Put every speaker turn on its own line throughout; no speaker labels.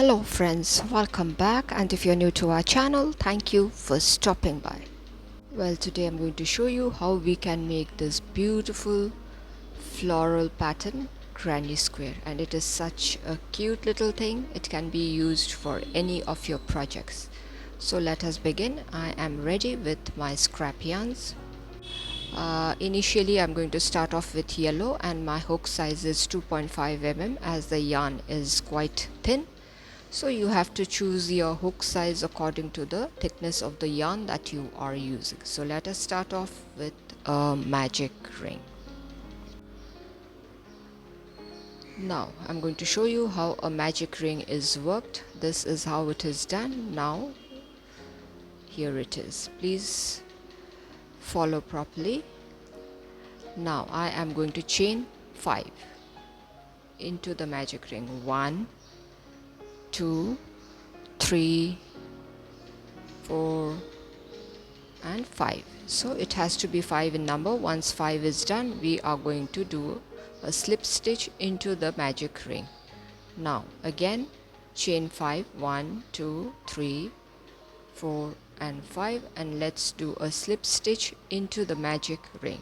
Hello friends, welcome back, and if you're new to our channel, thank you for stopping by. Well, today I'm going to show you how we can make this beautiful floral pattern granny square, and it is such a cute little thing. It can be used for any of your projects. So let us begin. I am ready with my scrap yarns. Initially I'm going to start off with yellow, and my hook size is 2.5 mm as the yarn is quite thin. So you have to choose your hook size according to the thickness of the yarn that you are using. So let us start off with a magic ring. Now I'm going to show you how a magic ring is worked. This is how it is done. Now here it is. Please follow properly. Now I am going to chain 5 into the magic ring. 1, 2, 3, 4 and 5. So it has to be 5 in number. Once 5 is done, we are going to do a slip stitch into the magic ring. Now again chain 5, 1, 2, 3, 4 and 5, and let's do a slip stitch into the magic ring.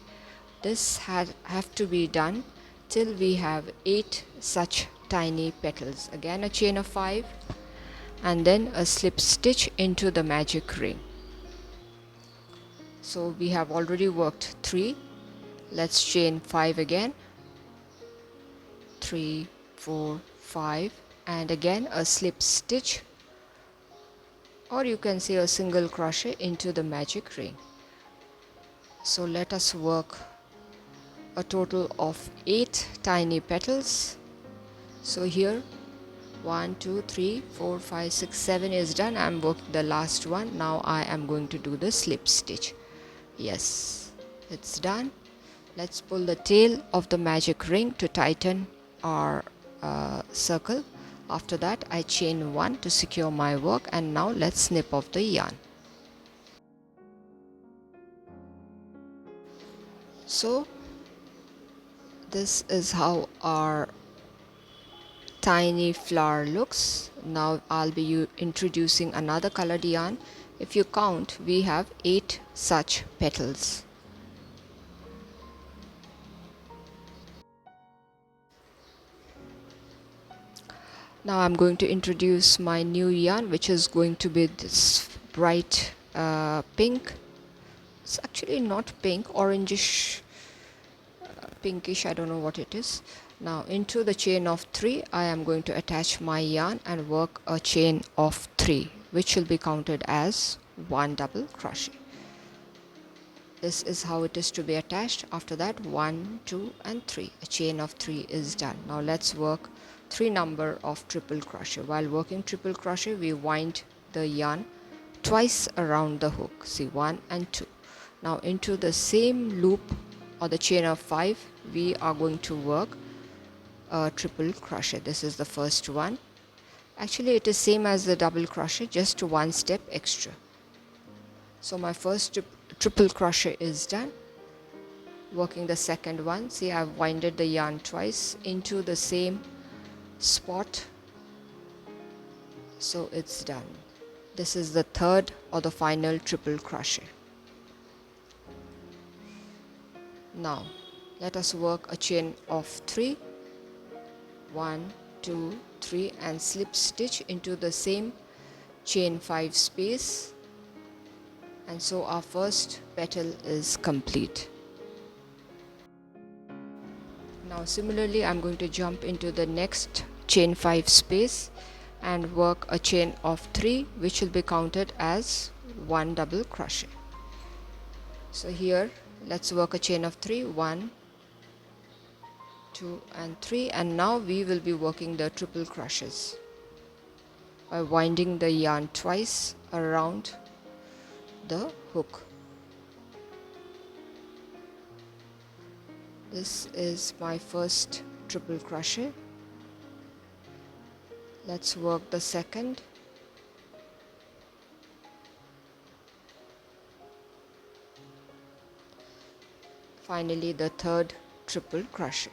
This have to be done till we have 8 such tiny petals. Again a chain of 5 and then a slip stitch into the magic ring. So we have already worked 3. Let's chain 5 again. 3, 4, 5, and again a slip stitch, or you can say a single crochet into the magic ring. So let us work a total of 8 tiny petals. So here 1, 2, 3, 4, 5, 6, 7 is done. I am working the last one. Now I am going to do the slip stitch. Yes, it's done. Let's pull the tail of the magic ring to tighten our circle. After that I chain 1 to secure my work, and now let's snip off the yarn. So this is how our tiny flower looks. Now I'll be introducing another colored yarn. If you count, we have 8 such petals. Now I'm going to introduce my new yarn, which is going to be this bright pink. It's actually not pink, orangish, pinkish, I don't know what it is. Now into the chain of 3 I am going to attach my yarn and work a chain of 3, which will be counted as 1 double crochet. This is how it is to be attached. After that 1, 2 and 3, a chain of 3 is done. Now let's work 3 number of triple crochet. While working triple crochet, we wind the yarn twice around the hook. See, 1 and 2. Now into the same loop or the chain of 5 we are going to work a triple crochet. This is the first one. Actually it is same as the double crochet, just 1 step extra. So my first triple crochet is done. Working the second one, see, I've winded the yarn twice into the same spot, so it's done. This is the third or the final triple crochet. Now let us work a chain of 3, 1, 2, 3, and slip stitch into the same chain 5 space, and so our first petal is complete. Now similarly I'm going to jump into the next chain 5 space and work a chain of 3, which will be counted as 1 double crochet. So here let's work a chain of 3, 1, 2 and 3, and now we will be working the triple crochets by winding the yarn twice around the hook. This is my first triple crochet. Let's work the second. Finally the third triple crochet.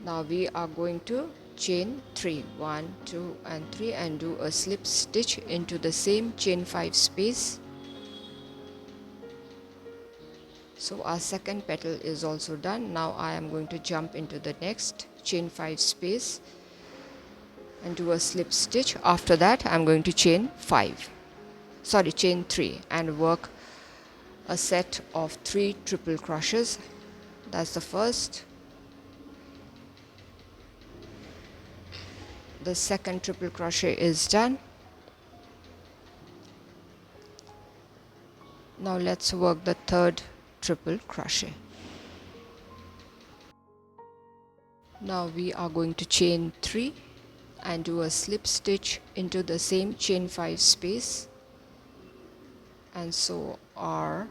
Now we are going to chain 3, 1, 2 and 3, and do a slip stitch into the same chain 5 space. So our second petal is also done. Now I am going to jump into the next chain 5 space and do a slip stitch. After that I am going to chain 3 and work a set of 3 triple crochets. That's the first. The second triple crochet is done. Now let's work the third triple crochet. Now we are going to chain 3 and do a slip stitch into the same chain 5 space, and so our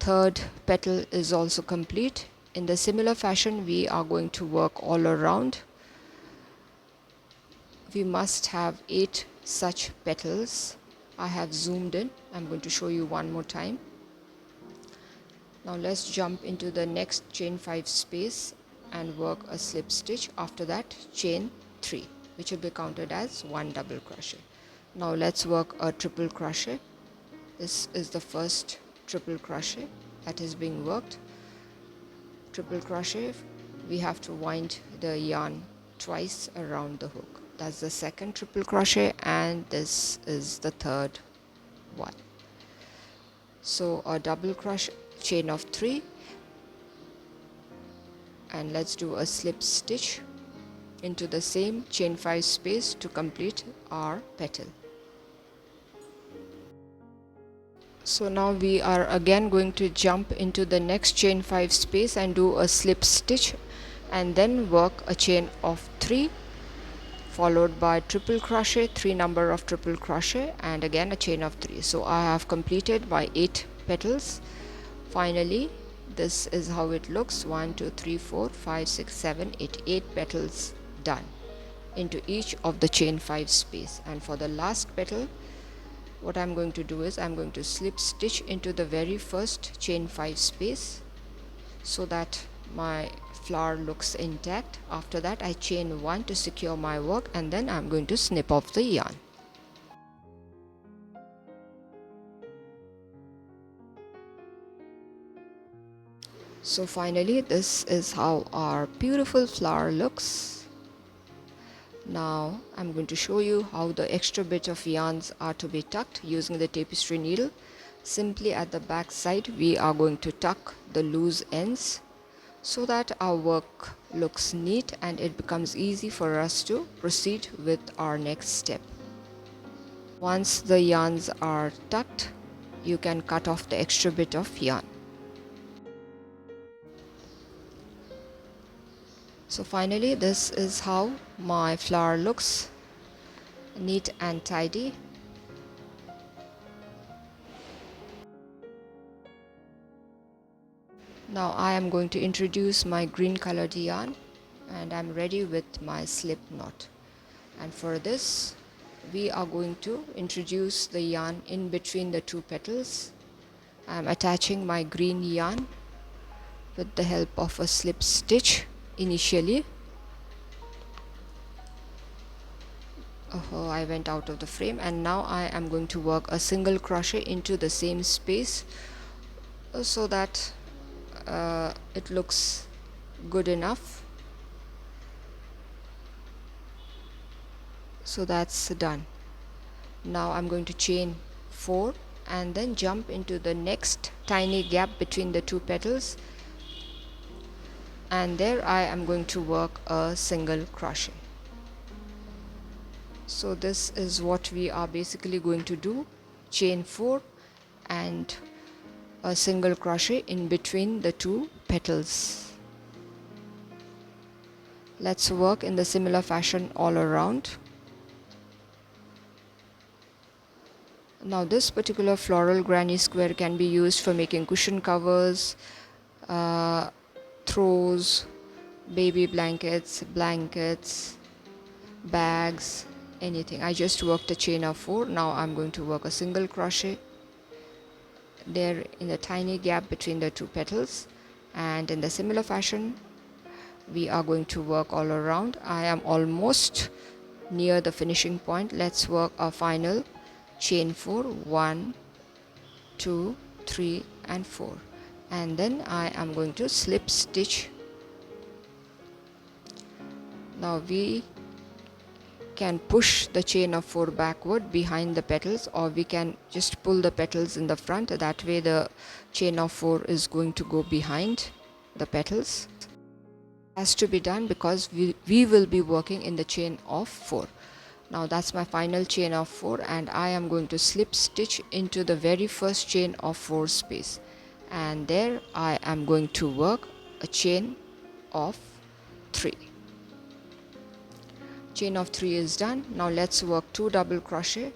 third petal is also complete. In the similar fashion we are going to work all around. We must have 8 such petals. I have zoomed in. I'm going to show you one more time. Now let's jump into the next chain 5 space and work a slip stitch. After that chain 3, which will be counted as 1 double crochet. Now let's work a triple crochet. This is the first triple crochet that is being worked. Triple crochet, we have to wind the yarn twice around the hook. That's the second triple crochet, and this is the third one. So a double crochet, chain of 3, and let's do a slip stitch into the same chain 5 space to complete our petal. So now we are again going to jump into the next chain 5 space and do a slip stitch, and then work a chain of 3 followed by triple crochet, 3 number of triple crochet, and again a chain of 3. So I have completed my 8 petals. Finally, this is how it looks. 1, 2, 3, 4, 5, 6, 7, 8. 8 petals done into each of the chain 5 space. And for the last petal, what I'm going to do is I'm going to slip stitch into the very first chain 5 space so that my flower looks intact. After that I chain 1 to secure my work, and then I'm going to snip off the yarn. So finally this is how our beautiful flower looks. Now I'm going to show you how the extra bit of yarns are to be tucked using the tapestry needle. Simply at the back side we are going to tuck the loose ends so that our work looks neat and it becomes easy for us to proceed with our next step. Once the yarns are tucked, you can cut off the extra bit of yarn. So finally this is how my flower looks, neat and tidy. Now I am going to introduce my green colored yarn, and I'm ready with my slip knot. And for this we are going to introduce the yarn in between the 2 petals. I'm attaching my green yarn with the help of a slip stitch initially. I went out of the frame, and now I am going to work a single crochet into the same space so that it looks good enough. So that's done. Now I'm going to chain 4 and then jump into the next tiny gap between the 2 petals, and there I am going to work a single crochet. So this is what we are basically going to do. Chain 4 and a single crochet in between the 2 petals. Let's work in the similar fashion all around. Now this particular floral granny square can be used for making cushion covers, throws, baby blankets, bags, anything. I just worked a chain of 4. Now I'm going to work a single crochet there in the tiny gap between the 2 petals, and in the similar fashion we are going to work all around. I am almost near the finishing point. Let's work a final chain 4, 1, 2, 3 and 4, and then I am going to slip stitch. Now we can push the chain of 4 backward behind the petals, or we can just pull the petals in the front. That way the chain of 4 is going to go behind the petals. Has to be done because we will be working in the chain of 4. Now that's my final chain of 4, and I am going to slip stitch into the very first chain of 4 space, and there I am going to work a chain of 3. Chain of 3 is done. Now let's work 2 double crochet.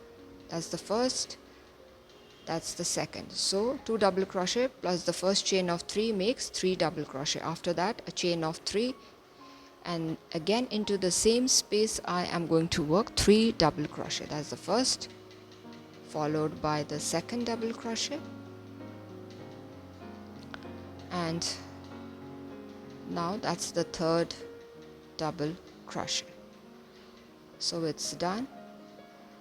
That's the first, that's the second. So 2 double crochet plus the first chain of 3 makes 3 double crochet. After that a chain of 3, and again into the same space I am going to work 3 double crochet. That's the first, followed by the second double crochet, and now that's the third double crochet. So it's done.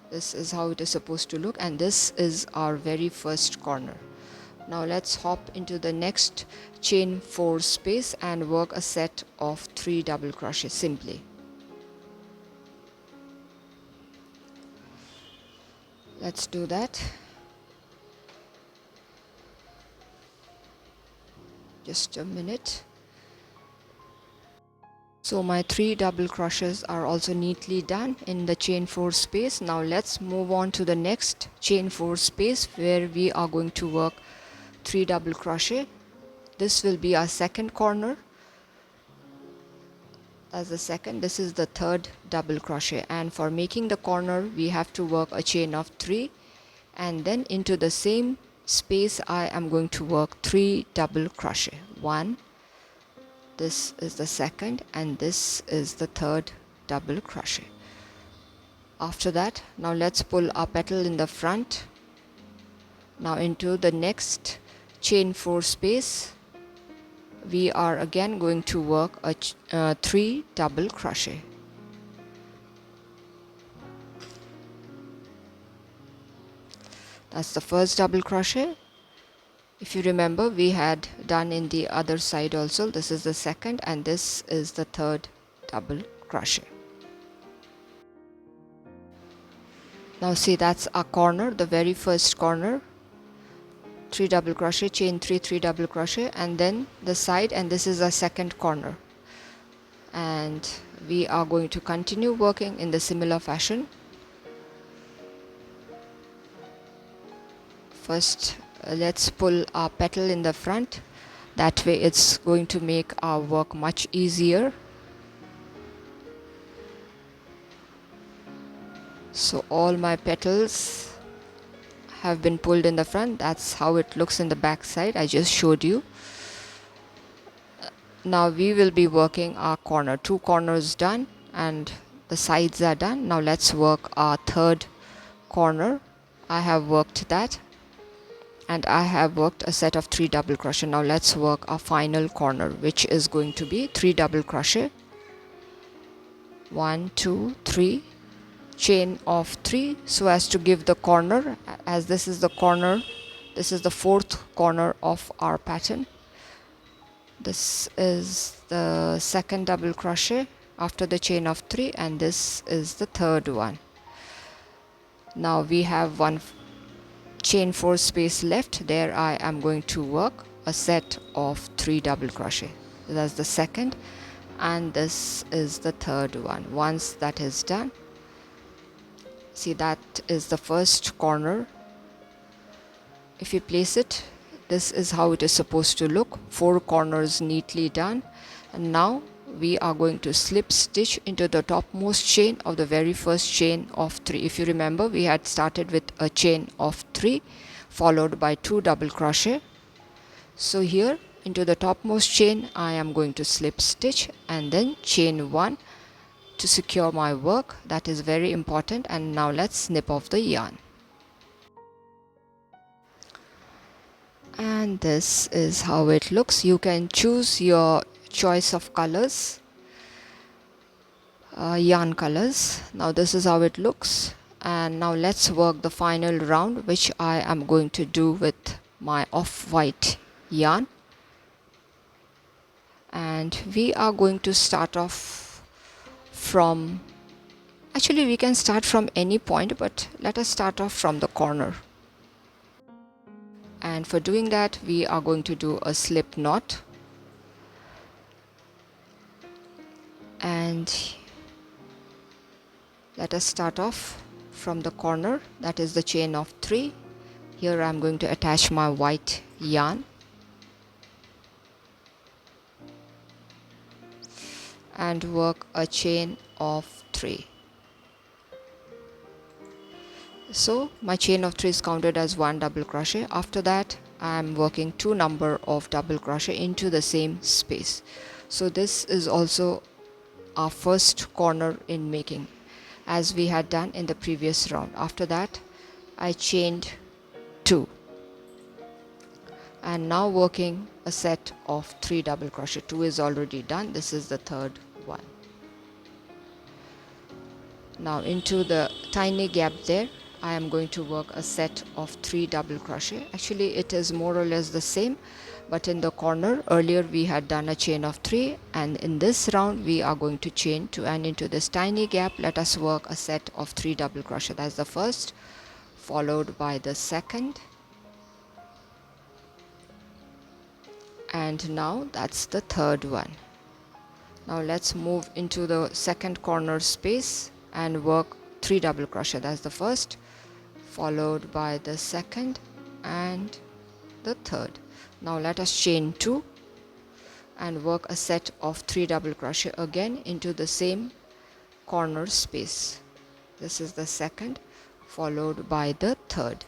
This is how it is supposed to look, and this is our very first corner. Now let's hop into the next chain 4 space and work a set of 3 double crochet simply. Let's do that. Just a minute. So my 3 double crochets are also neatly done in the chain 4 space. Now let's move on to the next chain 4 space where we are going to work 3 double crochet. This will be our second corner. That's the second. This is the third double crochet, and for making the corner we have to work a chain of 3, and then into the same space I am going to work 3 double crochet. 1, this is the second, and this is the third double crochet. After that, now let's pull our petal in the front. Now into the next chain 4 space we are again going to work a 3 double crochet. That's the first double crochet. If you remember, we had done in the other side also. This is the second, and this is the third double crochet. Now see, that's our corner, the very first corner. 3 double crochet, chain 3, 3 double crochet, and then the side, and this is our second corner. And we are going to continue working in the similar fashion. First, let's pull our petal in the front. That way it's going to make our work much easier. So all my petals have been pulled in the front. That's how it looks in the back side. I just showed you. Now we will be working our corner. 2 corners done and the sides are done. Now let's work our third corner. I have worked that, and I have worked a set of 3 double crochet. Now let's work our final corner, which is going to be 3 double crochet. 1, 2, 3, chain of 3, so as to give the corner, as this is the corner, this is the 4th corner of our pattern. This is the second double crochet after the chain of 3, and this is the third one. Now we have one chain 4 space left. There I am going to work a set of 3 double crochet. That's the second, and this is the third one. Once that is done, see, that is the first corner. If you place it, this is how it is supposed to look. 4 corners neatly done. And now we are going to slip stitch into the topmost chain of the very first chain of 3. If you remember, we had started with a chain of 3 followed by 2 double crochet. So here into the topmost chain I am going to slip stitch and then chain 1 to secure my work. That is very important. And now let's snip off the yarn. And this is how it looks. You can choose your choice of colors. yarn colors. Now this is how it looks, and now let's work the final round, which I am going to do with my off-white yarn. And we are going to start off from, actually we can start from any point, but let us start off from the corner. And for doing that, we are going to do a slip knot, and let us start off from the corner, that is the chain of 3. Here I am going to attach my white yarn and work a chain of 3. So my chain of 3 is counted as 1 double crochet. After that I am working 2 number of double crochet into the same space. So this is also our first corner in making, as we had done in the previous round. After that I chained 2, and now working a set of 3 double crochet. 2 is already done, this is the third one. Now into the tiny gap there I am going to work a set of 3 double crochet. Actually it is more or less the same, but in the corner earlier we had done a chain of 3, and in this round we are going to chain 2, and into this tiny gap let us work a set of 3 double crochet. That's the first, followed by the second, and now that's the third one. Now let's move into the second corner space and work 3 double crochet. That's the first, followed by the second and the third. Now let us chain 2 and work a set of 3 double crochet again into the same corner space. This is the second, followed by the third.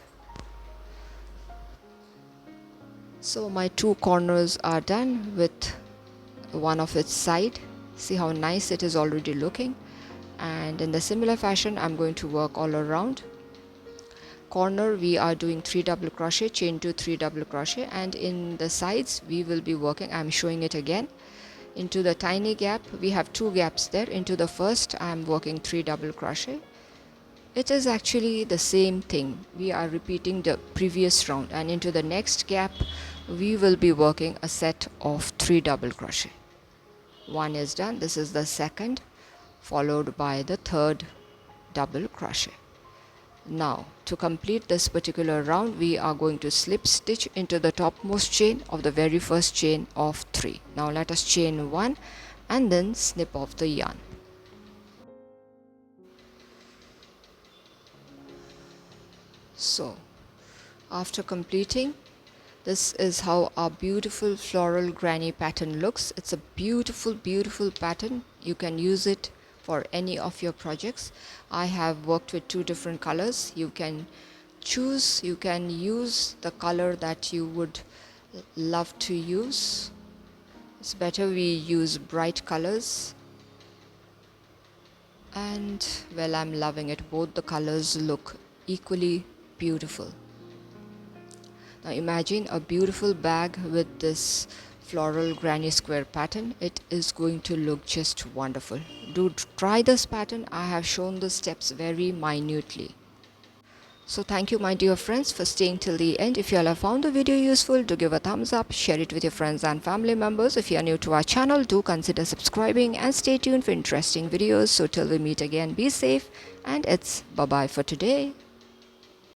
So my 2 corners are done with one of its side. See how nice it is already looking. And in the similar fashion I'm going to work all around. Corner we are doing 3 double crochet, chain 2, 3 double crochet, and in the sides we will be working, I'm showing it again, into the tiny gap. We have 2 gaps there. Into the first I am working 3 double crochet. It is actually the same thing, we are repeating the previous round, and into the next gap we will be working a set of 3 double crochet. 1 is done, this is the second, followed by the third double crochet. Now to complete this particular round we are going to slip stitch into the topmost chain of the very first chain of 3. Now let us chain 1 and then snip off the yarn. So after completing, this is how our beautiful floral granny pattern looks. It's a beautiful pattern. You can use it for any of your projects. I have worked with 2 different colors. You can choose, you can use the color that you would love to use. It's better we use bright colors, and well, I'm loving it. Both the colors look equally beautiful. Now imagine a beautiful bag with this floral granny square pattern. It is going to look just wonderful. Do try this pattern. I have shown the steps very minutely. So thank you my dear friends for staying till the end. If you all have found the video useful, do give a thumbs up, share it with your friends and family members. If you are new to our channel, do consider subscribing and stay tuned for interesting videos. So till we meet again, be safe, and it's bye bye for today.